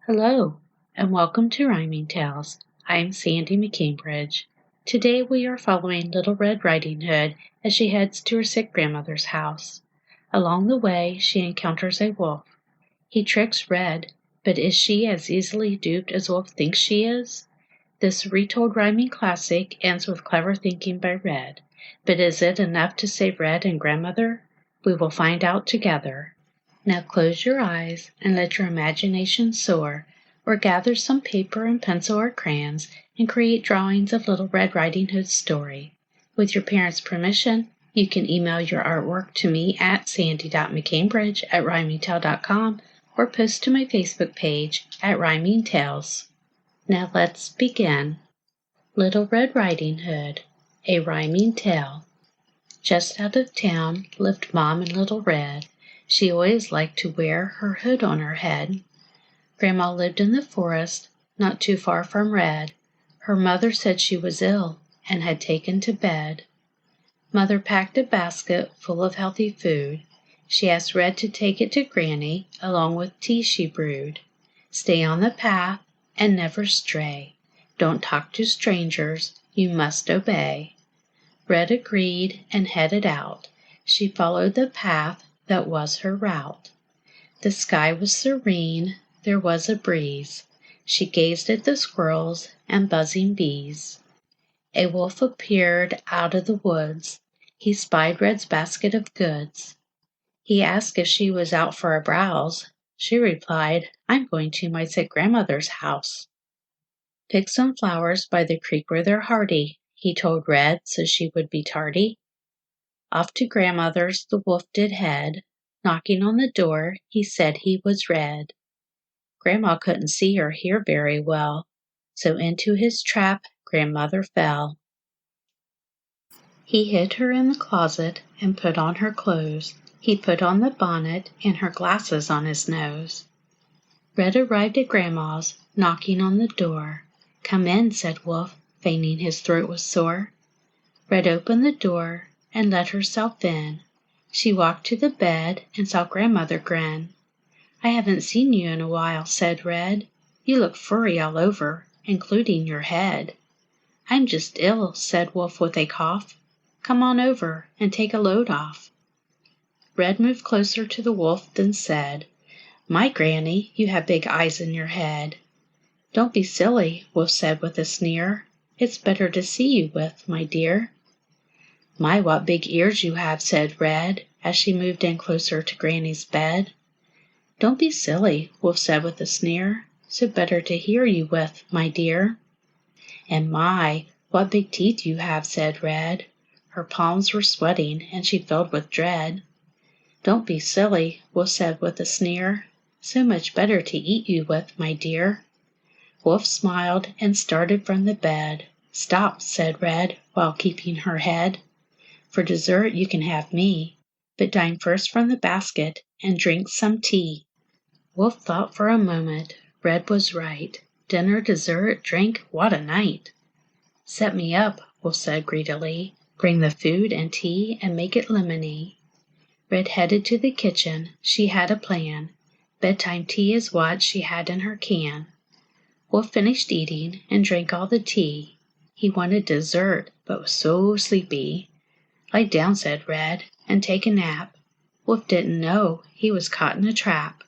Hello, and welcome to Rhyming Tales. I'm Sandy McCambridge. Today we are following Little Red Riding Hood as she heads to her sick grandmother's house. Along the way, she encounters a wolf. He tricks Red, but is she as easily duped as Wolf thinks she is? This retold rhyming classic ends with clever thinking by Red, but is it enough to save Red and grandmother? We will find out together. Now close your eyes and let your imagination soar, or gather some paper and pencil or crayons and create drawings of Little Red Riding Hood's story. With your parents' permission, you can email your artwork to me at sandy.mccambridge@rhymingtale.com or post to my Facebook page at Rhyming Tales. Now let's begin. Little Red Riding Hood, a rhyming tale. Just out of town lived Mom and Little Red. She always liked to wear her hood on her head. Grandma lived in the forest, not too far from Red. Her mother said she was ill and had taken to bed. Mother packed a basket full of healthy food. She asked Red to take it to Granny, along with tea she brewed. Stay on the path and never stray. Don't talk to strangers, you must obey. Red agreed and headed out. She followed the path that was her route. The sky was serene, there was a breeze. She gazed at the squirrels and buzzing bees. A wolf appeared out of the woods. He spied Red's basket of goods. He asked if she was out for a browse. She replied, "I'm going to my sick grandmother's house." "Pick some flowers by the creek where they're hardy," he told Red, so she would be tardy. Off to grandmother's the wolf did head. Knocking on the door, he said he was Red. Grandma couldn't see or hear very well, so into his trap grandmother fell. He hid her in the closet and put on her clothes. He put on the bonnet and her glasses on his nose. Red arrived at grandma's, knocking on the door. "Come in," said Wolf, feigning his throat was sore. Red opened the door and let herself in. She walked to the bed and saw grandmother grin. "I haven't seen you in a while," said Red. "You look furry all over, including your head." "I'm just ill," said Wolf with a cough. "Come on over and take a load off." Red moved closer to the wolf, then said, "My Granny, you have big eyes in your head." "Don't be silly," Wolf said with a sneer. "It's better to see you with, my dear." "My, what big ears you have," said Red, as she moved in closer to Granny's bed. "Don't be silly," Wolf said with a sneer. "So better to hear you with, my dear." "And my, what big teeth you have," said Red. Her palms were sweating, and she filled with dread. "Don't be silly," Wolf said with a sneer. "So much better to eat you with, my dear." Wolf smiled and started from the bed. "Stop," said Red, while keeping her head. "For dessert you can have me, but dine first from the basket and drink some tea." Wolf thought for a moment. Red was right. Dinner, dessert, drink, what a night! "Set me up," Wolf said greedily. "Bring the food and tea and make it lemony." Red headed to the kitchen. She had a plan. Bedtime tea is what she had in her can. Wolf finished eating and drank all the tea. He wanted dessert, but was so sleepy. "Lie down," said Red, "and take a nap." Wolf didn't know he was caught in a trap.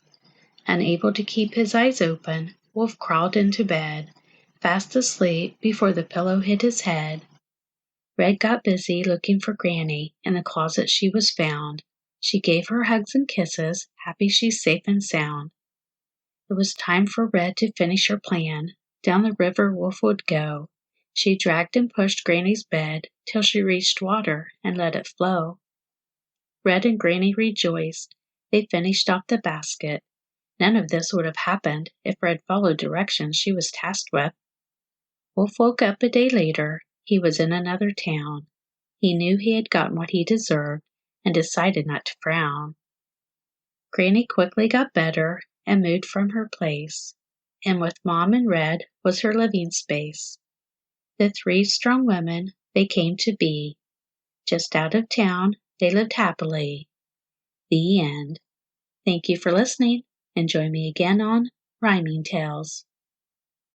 Unable to keep his eyes open, Wolf crawled into bed, fast asleep before the pillow hit his head. Red got busy looking for Granny. In the closet she was found. She gave her hugs and kisses, happy she's safe and sound. It was time for Red to finish her plan. Down the river Wolf would go. She dragged and pushed Granny's bed till she reached water and let it flow. Red and Granny rejoiced. They finished off the basket. None of this would have happened if Red followed directions she was tasked with. Wolf woke up a day later. He was in another town. He knew he had gotten what he deserved and decided not to frown. Granny quickly got better and moved from her place, and with Mom and Red was her living space. The three strong women they came to be. Just out of town, they lived happily. The end. Thank you for listening, and join me again on Rhyming Tales.